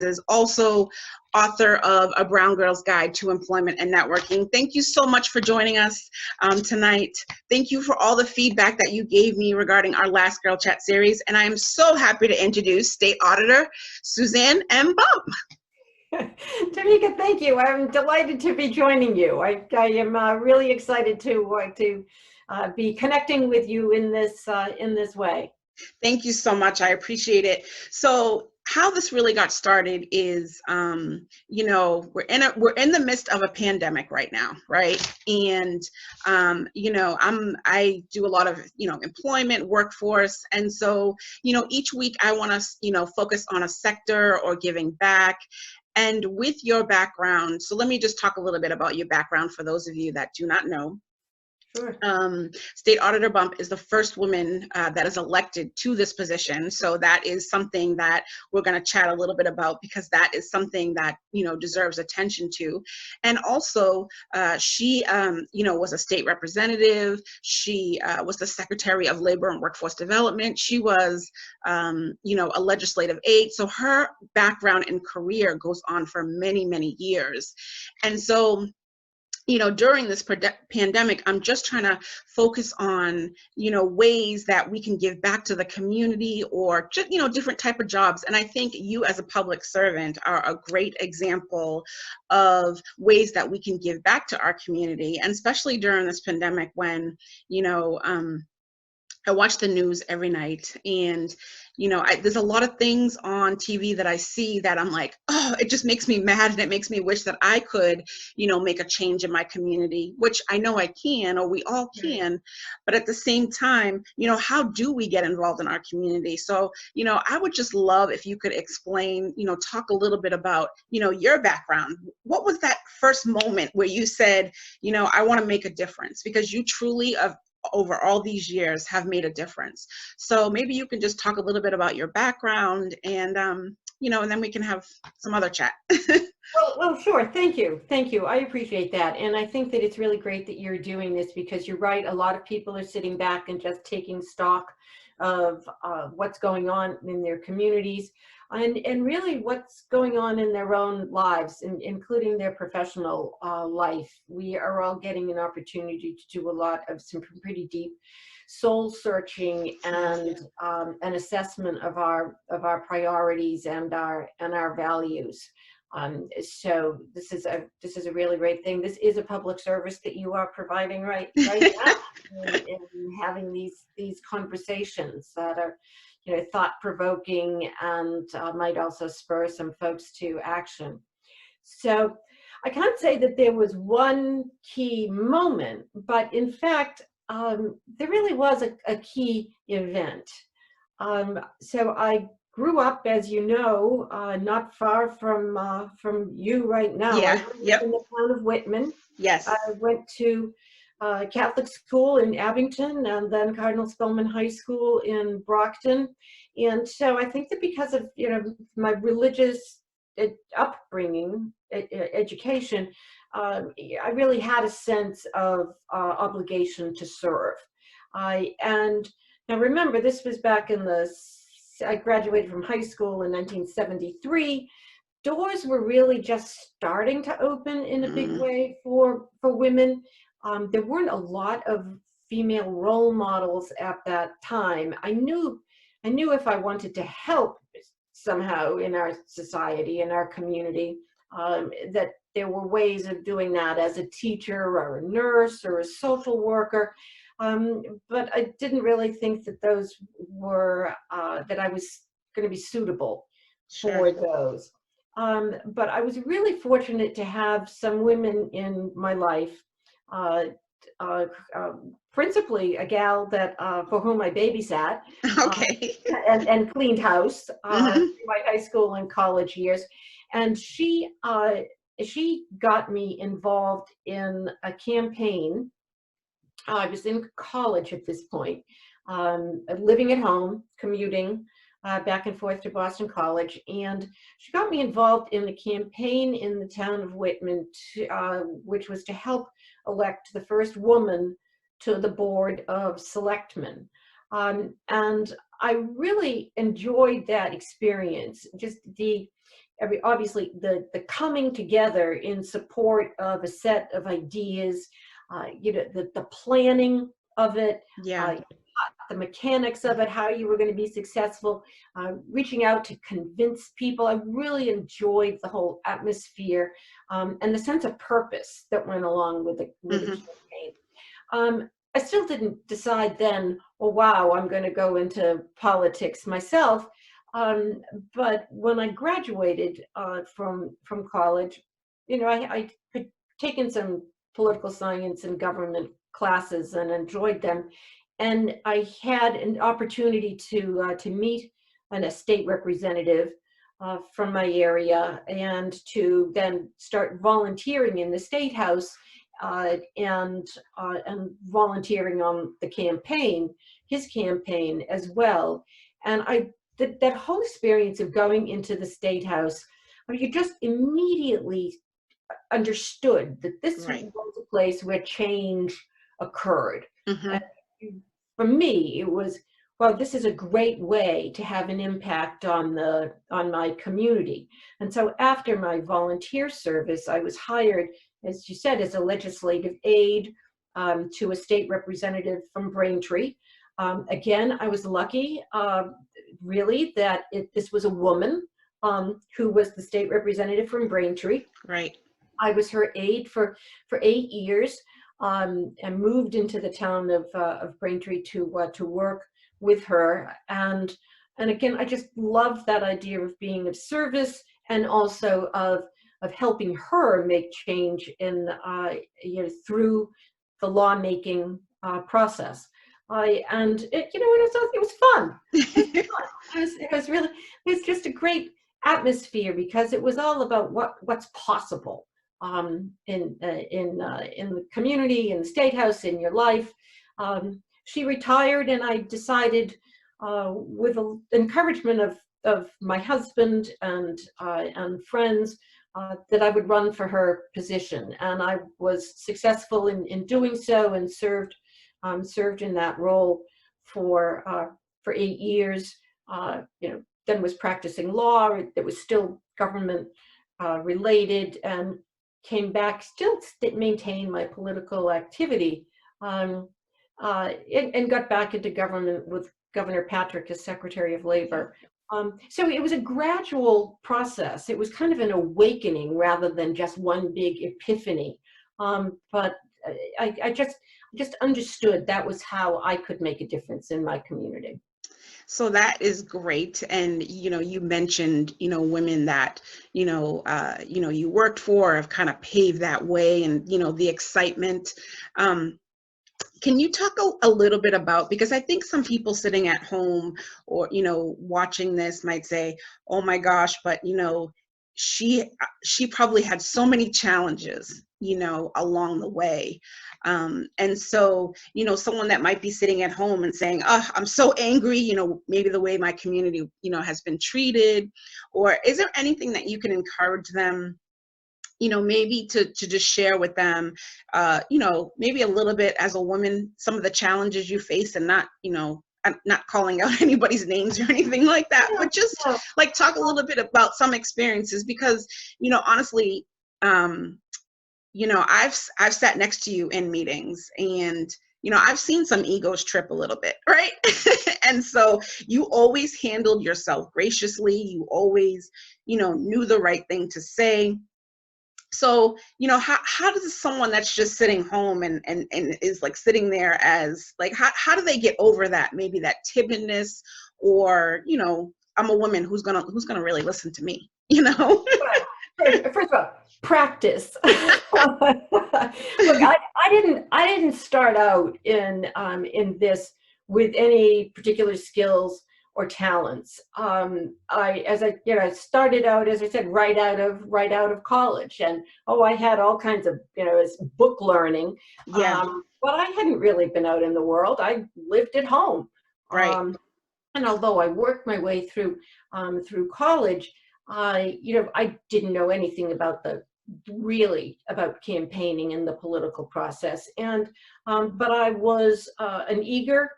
is also author of A Brown Girl's Guide to Employment and Networking. Thank you so much for joining us tonight. Thank you for all the feedback that you gave me regarding our last Girl Chat series. And I am so happy to introduce State Auditor Suzanne M. Bump. Tamika, thank you. I'm delighted to be joining you. I am really excited to be connecting with you in this way. Thank you so much. I appreciate it. So how this really got started is, you know, we're in the midst of a pandemic right now, right? And you know, I do a lot of, you know, employment, workforce, and so, you know, each week I want to, you know, focus on a sector or giving back. And with your background, so let me just talk a little bit about your background for those of you that do not know. Sure. State Auditor Bump is the first woman that is elected to this position. So that is something that we're going to chat a little bit about, because that is something that, you know, deserves attention to. And also, she, you know, was a state representative. She was the Secretary of Labor and Workforce Development. She was, you know, a legislative aide. So her background and career goes on for many, many years. And so, you know, during this pandemic, I'm just trying to focus on, you know, ways that we can give back to the community, or just, you know, different type of jobs. And I think you as a public servant are a great example of ways that we can give back to our community. And especially during this pandemic when, you know, I watch the news every night, and, you know, there's a lot of things on TV that I see that I'm like, oh, it just makes me mad, and it makes me wish that I could, you know, make a change in my community, which I know I can, or we all can. But at the same time, you know, how do we get involved in our community? So, you know, I would just love if you could explain, you know, talk a little bit about, you know, your background. What was that first moment where you said, you know, I want to make a difference? Because you truly, over all these years, have made a difference. So maybe you can just talk a little bit about your background, and you know, and then we can have some other chat. Well, sure. Thank you. Thank you. I appreciate that. And I think that it's really great that you're doing this, because you're right. A lot of people are sitting back and just taking stock of what's going on in their communities, and really what's going on in their own lives, including their professional life. We are all getting an opportunity to do a lot of some pretty deep soul searching and an assessment of our priorities and our values. So this is a really great thing. This is a public service that you are providing right now, in having these conversations that are, you know, thought-provoking, and might also spur some folks to action. So I can't say that there was one key moment, but in fact, there really was a key event. So I grew up, as you know, not far from you right now. Yeah. Yep. In the town of Whitman. Yes. I went to Catholic school in Abington, and then Cardinal Spellman High School in Brockton. And so I think that because of, you know, my religious upbringing, education, I really had a sense of obligation to serve. And now remember, this was back in I graduated from high school in 1973. Doors were really just starting to open in a big way for women. There weren't a lot of female role models at that time. I knew if I wanted to help somehow in our society, in our community, that there were ways of doing that as a teacher or a nurse or a social worker. But I didn't really think that those were, that I was going to be suitable for those. But I was really fortunate to have some women in my life, principally a gal that for whom I babysat, and cleaned house through my high school and college years, and she got me involved in a campaign. I was in college at this point, living at home, commuting back and forth to Boston College, and she got me involved in a campaign in the town of Whitman, which was to help elect the first woman to the Board of Selectmen. And I really enjoyed that experience, just the obviously the coming together in support of a set of ideas, the planning of it, Yeah. the mechanics of it, how you were going to be successful, reaching out to convince people. I really enjoyed the whole atmosphere, and the sense of purpose that went along with the Hmm. campaign. I still didn't decide then, oh wow, I'm going to go into politics myself. But when I graduated from college, I had taken some political science and government classes and enjoyed them, and I had an opportunity to meet a state representative from my area, and to then start volunteering in the state house, and volunteering on the campaign, his campaign as well. And that whole experience of going into the state house, I mean, you just immediately understood that this Right. was a place where change occurred. Hmm. And for me, it was, well, this is a great way to have an impact on my community. And so after my volunteer service, I was hired, as you said, as a legislative aide to a state representative from Braintree. Again, I was lucky, really, that this was a woman who was the state representative from Braintree. Right. I was her aide for 8 years, and moved into the town of Braintree to work with her. And again, I just loved that idea of being of service, and also of helping her make change in through the lawmaking process. And it was fun. It was fun. It was really, it was just a great atmosphere, because it was all about what's possible in the community, in the state house, in your life. She retired, and I decided, with the encouragement of my husband and friends, that I would run for her position, and I was successful in doing so, and served in that role for 8 years. Then was practicing law. It was still government related, and came back, still maintained my political activity, and got back into government with Governor Patrick as Secretary of Labor. So it was a gradual process. It was kind of an awakening rather than just one big epiphany. But I just understood that was how I could make a difference in my community. So that is great. And, you mentioned, women that, you worked for have kind of paved that way, and, the excitement. Can you talk a little bit about, because I think some people sitting at home or, watching this might say, oh my gosh, but, she probably had so many challenges, along the way. And so, someone that might be sitting at home and saying, oh, I'm so angry, maybe the way my community, has been treated, or is there anything that you can encourage them, maybe to just share with them, maybe a little bit as a woman, some of the challenges you face, and not, I'm not calling out anybody's names or anything like that, Yeah, but just yeah. like talk a little bit about some experiences, because, honestly, I've sat next to you in meetings, and, I've seen some egos trip a little bit, right? And so you always handled yourself graciously. You always, knew the right thing to say. So, how does someone that's just sitting home and is like sitting there as like, how do they get over that, maybe that timidness, or, I'm a woman who's gonna really listen to me, Well, first of all, practice. Look, I didn't start out in this with any particular skills or talents. I started out, as I said, right out of college, and I had all kinds of as book learning, Yeah. but I hadn't really been out in the world. I lived at home, Right. and although I worked my way through college, I didn't know anything about about campaigning and the political process. And but I was an eager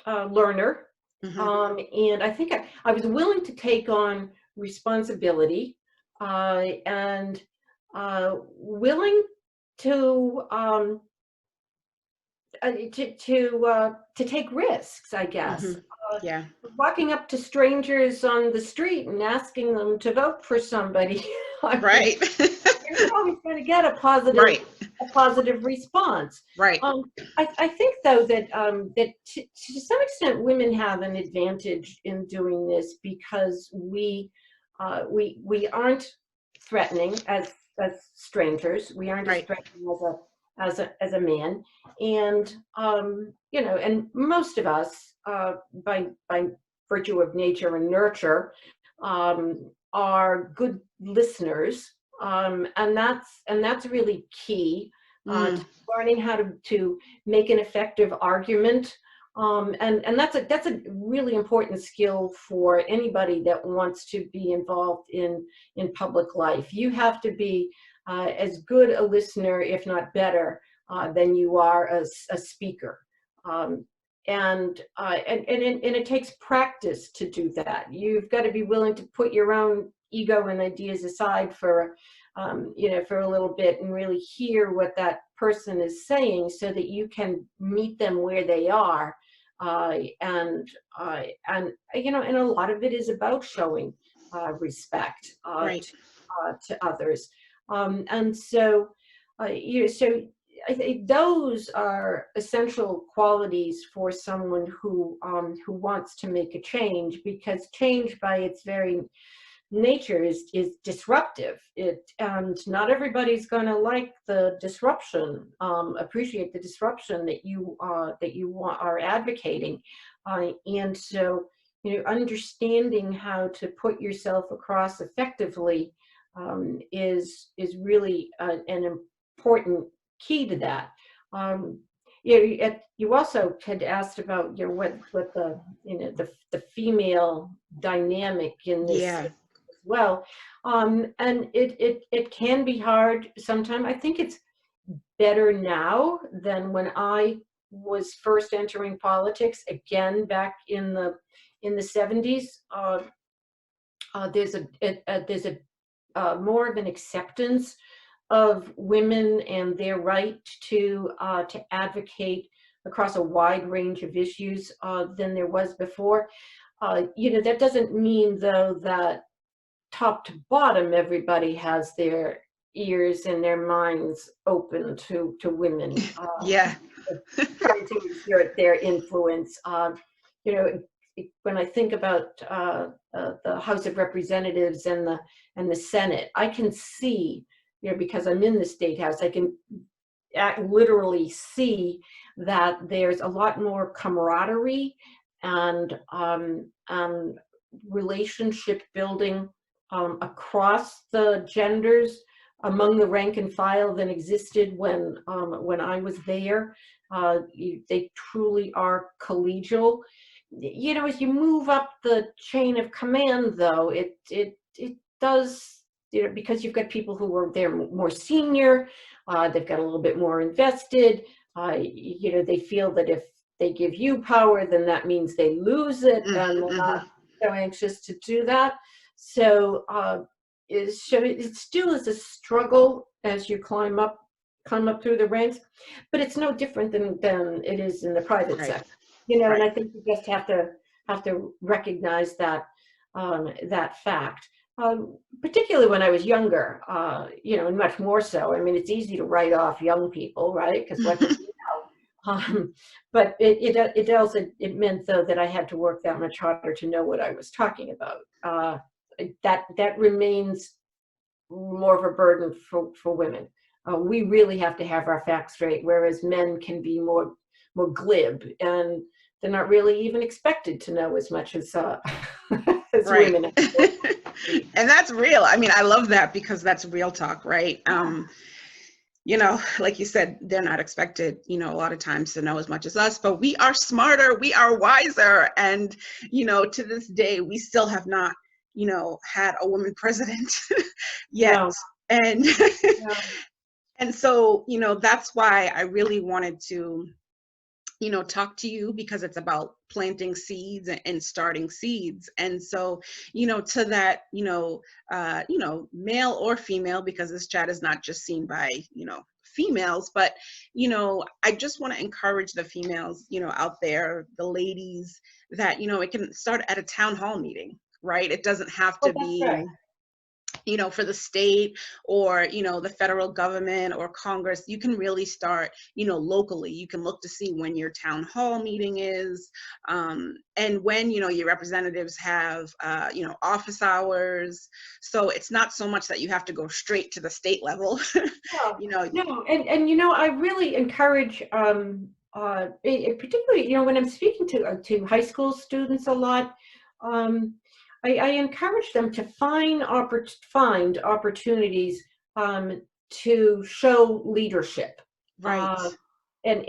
learner, Hmm. and I think I was willing to take on responsibility, and willing to take risks, I guess. Hmm. Yeah. Walking up to strangers on the street and asking them to vote for somebody. I mean, Right. you're not always going to get Right. a positive response. Right. I think though that to some extent women have an advantage in doing this because we aren't threatening as strangers. We aren't as Right. threatening as a man, and you know, and most of us by virtue of nature and nurture are good listeners, and that's really key to Mm. learning how to make an effective argument. And that's a really important skill for anybody that wants to be involved in public life. You have to be as good a listener, if not better, than you are a speaker. Um, and it takes practice to do that. You've got to be willing to put your own ego and ideas aside for you know, for a little bit and really hear what that person is saying so that you can meet them where they are. And you know, and a lot of it is about showing respect Right. to others. And so, you know, so I think those are essential qualities for someone who wants to make a change, because change by its very nature is disruptive. And not everybody's going to like the disruption, appreciate the disruption that you are advocating, and so, you know, understanding how to put yourself across effectively is really an important key to that. You also had asked about, you know, what the, you know, the female dynamic in this Yeah. well. And it can be hard sometimes. I think it's better now than when I was first entering politics, again back in the 70s. There's a more of an acceptance of women and their right to advocate across a wide range of issues than there was before. You know, that doesn't mean though that top to bottom, everybody has their ears and their minds open to women, Yeah. trying to exert their influence. You know, when I think about the House of Representatives and the Senate, I can see, you know, because I'm in the State House, I can literally see that there's a lot more camaraderie and relationship building across the genders among the rank and file than existed when I was there. They truly are collegial. You know, as you move up the chain of command, though, it does, you know, because you've got people who are there more senior, they've got a little bit more invested. You know, they feel that if they give you power, then that means they lose it, and they're Mm-hmm. not so anxious to do that. So it still is a struggle as you climb up through the ranks, but it's no different than it is in the private Right. sector. You know, and Right. I think you just have to recognize that that fact. Particularly when I was younger, you know, and much more so. I mean, it's easy to write off young people, right? Because what do you know? But it also, it meant though that I had to work that much harder to know what I was talking about. That remains more of a burden for women. We really have to have our facts straight, whereas men can be more glib, and they're not really even expected to know as much as as Right. women. And that's real. I mean, I love that because that's real talk, right? You know, like you said, they're not expected, you know, a lot of times to know as much as us, but we are smarter, we are wiser. And, you know, to this day, we still have not, you know, had a woman president yet. No, And, no. and so, you know, that's why I really wanted to, talk to you because it's about planting seeds and starting seeds. And so, to that, male or female, because this chat is not just seen by, females, but, I just want to encourage the females, out there, the ladies, that, it can start at a town hall meeting, right? It doesn't have Oh, to that's be, right. for the state or, the federal government or Congress. You can really start, locally. You can look to see when your town hall meeting is, and when, your representatives have, office hours. So it's not so much that you have to go straight to the state level. No, you know, no, and I really encourage, particularly, when I'm speaking to high school students a lot, um, I encourage them to find opportunities to show leadership. right. Uh, and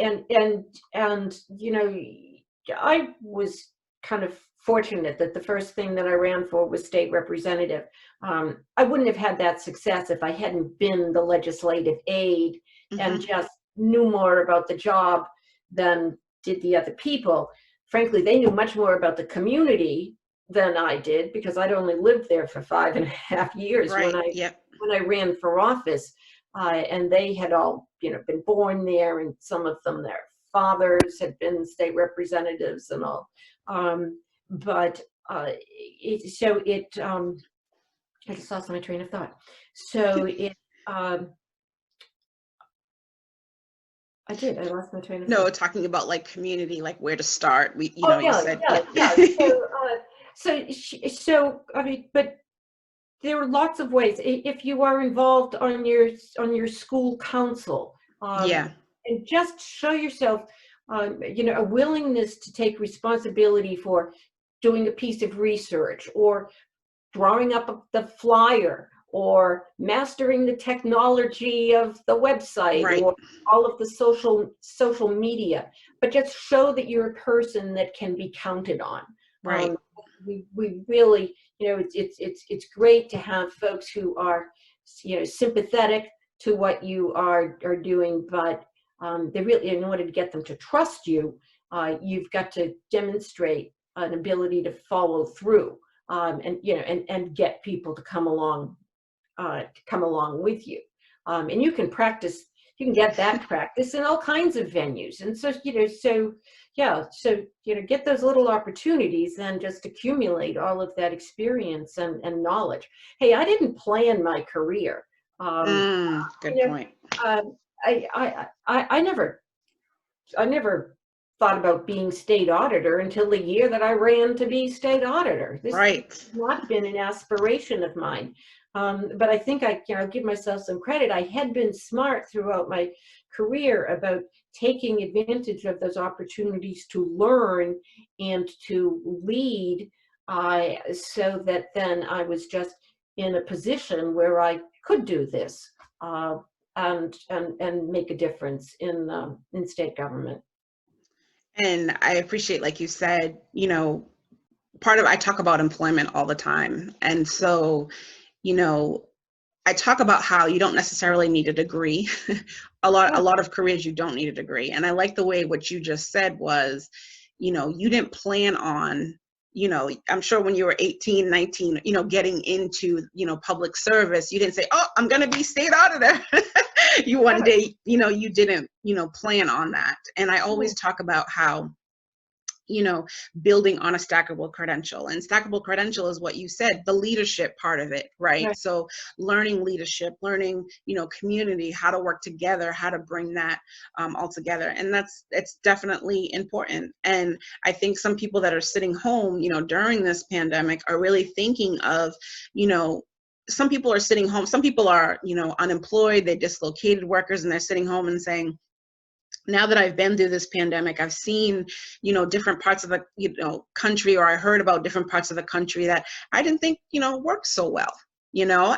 I was kind of fortunate that the first thing that I ran for was state representative. I wouldn't have had that success if I hadn't been the legislative aide and Hmm. just knew more about the job than did the other people. Frankly, they knew much more about the community than I did, because I'd only lived there for 5.5 years Right. Yep. when I ran for office. And they had all, been born there, and some of them, their fathers had been state representatives and all. But I just lost my train of thought. So um, I lost my train of No, thought. talking about like community, like where to start. Oh, You yeah, said, yeah, yeah. yeah. So I mean, but there are lots of ways. If you are involved on your school council, Yeah. and just show yourself, a willingness to take responsibility for doing a piece of research, or drawing up the flyer, or mastering the technology of the website, Right. or all of the social media. But just show that you're a person that can be counted on. Right. We really, it's great to have folks who are, sympathetic to what you are doing, but they really, in order to get them to trust you, you've got to demonstrate an ability to follow through, and get people to come along with you. And you can get that practice in all kinds of venues. And so, get those little opportunities and just accumulate all of that experience and knowledge. Hey, I didn't plan my career. Um, Good you know, point. um, I never thought about being state auditor until the year that I ran to be state auditor. This has Right. not been an aspiration of mine. But I think I'll give myself some credit. I had been smart throughout my career about taking advantage of those opportunities to learn and to lead, so that then I was just in a position where I could do this, and make a difference in state government. And I appreciate, like you said, I talk about employment all the time. And so, you know, I talk about how you don't necessarily need a degree. a Yeah. lot of careers you don't need a degree. And I like the way what you just said was, you didn't plan on, I'm sure when you were 18, 19, getting into, public service, you didn't say, oh, I'm going to be state auditor. You one day, you didn't, plan on that. And I always talk about how, building on a stackable credential. And stackable credential is what you said, the leadership part of it, right? Right. So learning leadership, learning, community, how to work together, how to bring that all together. And it's definitely important. And I think some people that are sitting home, during this pandemic are really thinking of, some people are sitting home, some people are, unemployed, they're dislocated workers, and they're sitting home and saying, now that I've been through this pandemic, I've seen, different parts of the, country, or I heard about different parts of the country that I didn't think, worked so well,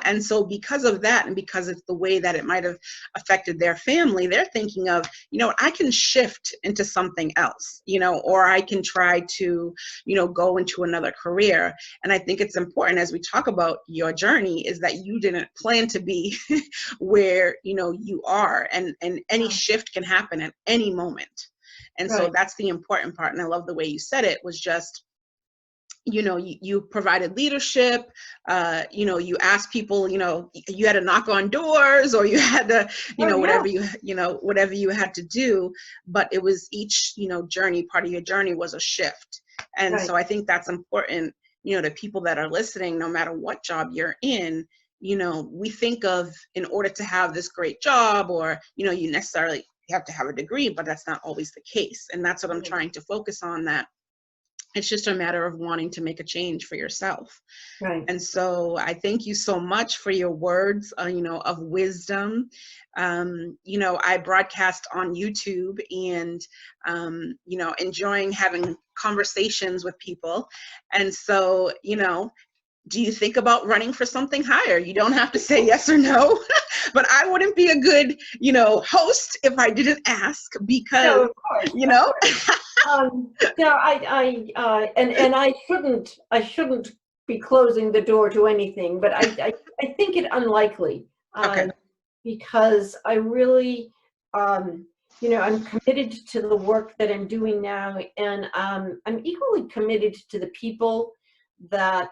and so because of that, and because it's the way that it might have affected their family, they're thinking of, I can shift into something else, or I can try to, go into another career. And I think it's important, as we talk about your journey, is that you didn't plan to be where, you are, and any shift can happen at any moment. And so Right. that's the important part. And I love the way you said it, was just, you provided leadership, you asked people, you had to knock on doors, or you had to, Oh, yeah. whatever you had to do, but it was each, journey, part of your journey was a shift. And Right. so I think that's important, to people that are listening, no matter what job you're in, we think of, in order to have this great job, or, you necessarily have to have a degree, but that's not always the case. And that's what I'm trying to focus on, that it's just a matter of wanting to make a change for yourself. Right. And so I thank you so much for your words, of wisdom. I broadcast on YouTube, and, enjoying having conversations with people. And so, do you think about running for something higher? You don't have to say yes or no, but I wouldn't be a good, host if I didn't ask, because, No, of course, you of know, course. No, and I shouldn't be closing the door to anything, but I think it unlikely, okay. because I really, I'm committed to the work that I'm doing now, and I'm equally committed to the people that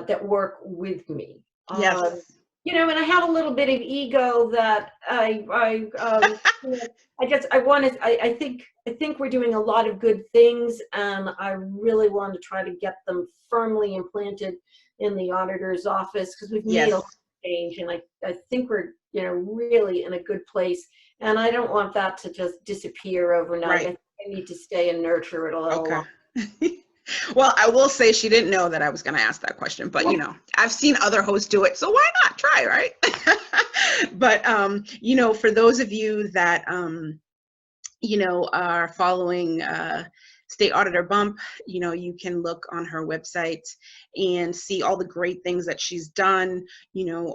that work with me. Yes. And I have a little bit of ego that I think we're doing a lot of good things, and I really want to try to get them firmly implanted in the auditor's office, because we've made a lot Yes. of change, and I think we're really in a good place, and I don't want that to just disappear overnight. I Right. think I need to stay and nurture it a little Okay. longer. Well, I will say she didn't know that I was going to ask that question, but I've seen other hosts do it, so why not try, right? But for those of you that are following State Auditor Bump, you can look on her website and see all the great things that she's done,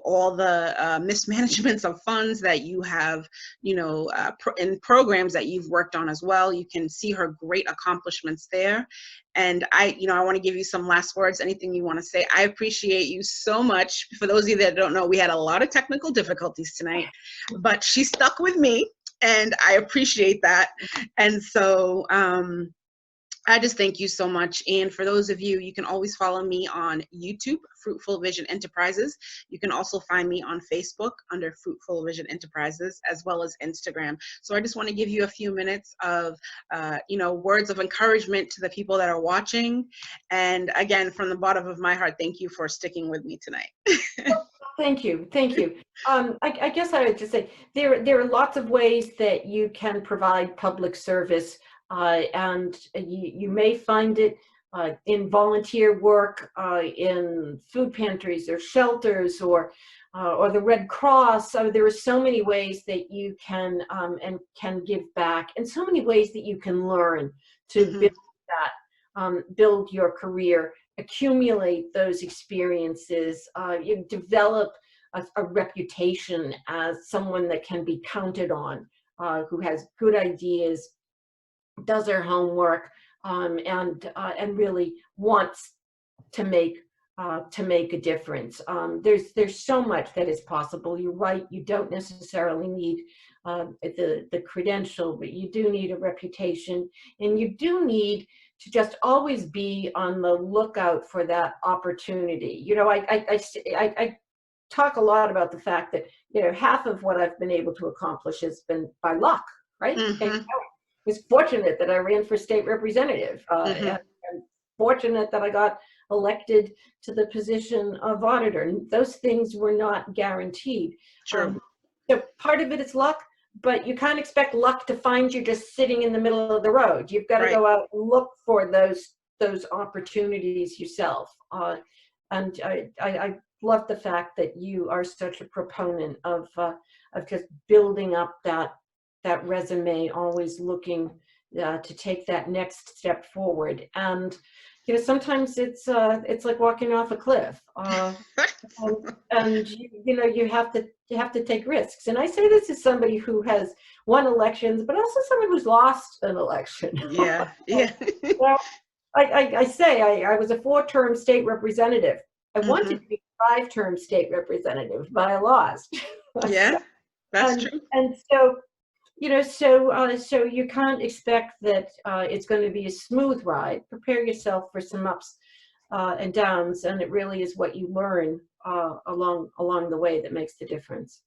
all the mismanagements of funds that you have, and programs that you've worked on as well. You can see her great accomplishments there. And I want to give you some last words, anything you want to say. I appreciate you so much. For those of you that don't know, we had a lot of technical difficulties tonight, but she stuck with me, and I appreciate that. And so I just thank you so much. And for those of you, you can always follow me on YouTube, Fruitful Vision Enterprises. You can also find me on Facebook under Fruitful Vision Enterprises, as well as Instagram. So I just want to give you a few minutes of, words of encouragement to the people that are watching. And again, from the bottom of my heart, thank you for sticking with me tonight. Thank you. Thank you. I guess I would just say there are lots of ways that you can provide public service, and you may find it in volunteer work, in food pantries or shelters, or the Red Cross. There are so many ways that you can and can give back, and so many ways that you can learn to build your career, accumulate those experiences, you develop a reputation as someone that can be counted on, who has good ideas, does her homework, and really wants to make a difference. There's so much that is possible. You're right. You don't necessarily need the credential, but you do need a reputation, and you do need to just always be on the lookout for that opportunity. I talk a lot about the fact that half of what I've been able to accomplish has been by luck, right? Mm-hmm. And I was fortunate that I ran for state representative, and fortunate that I got elected to the position of auditor. And those things were not guaranteed. True. So part of it is luck, but you can't expect luck to find you just sitting in the middle of the road. You've got to go out and look for those opportunities yourself. And I love the fact that you are such a proponent of just building up that resume, always looking to take that next step forward. And sometimes it's like walking off a cliff, and you have to take risks. And I say this as somebody who has won elections, but also someone who's lost an election. Yeah. Yeah. Well, I say I was a 4-term state representative. I wanted to be a 5-term state representative, but I lost. Yeah, that's true. And so So you can't expect that it's going to be a smooth ride. Prepare yourself for some ups and downs, and it really is what you learn along the way that makes the difference.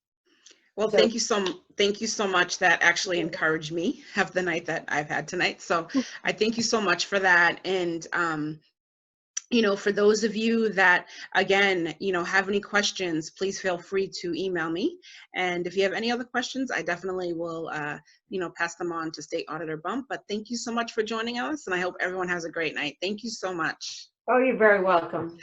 Well, So thank you so much. That actually encouraged me have the night that I've had tonight. So I thank you so much for that. And for those of you that, again, have any questions, please feel free to email me. And if you have any other questions, I definitely will, pass them on to State Auditor Bump. But thank you so much for joining us, and I hope everyone has a great night. Thank you so much. oh, you're very welcome.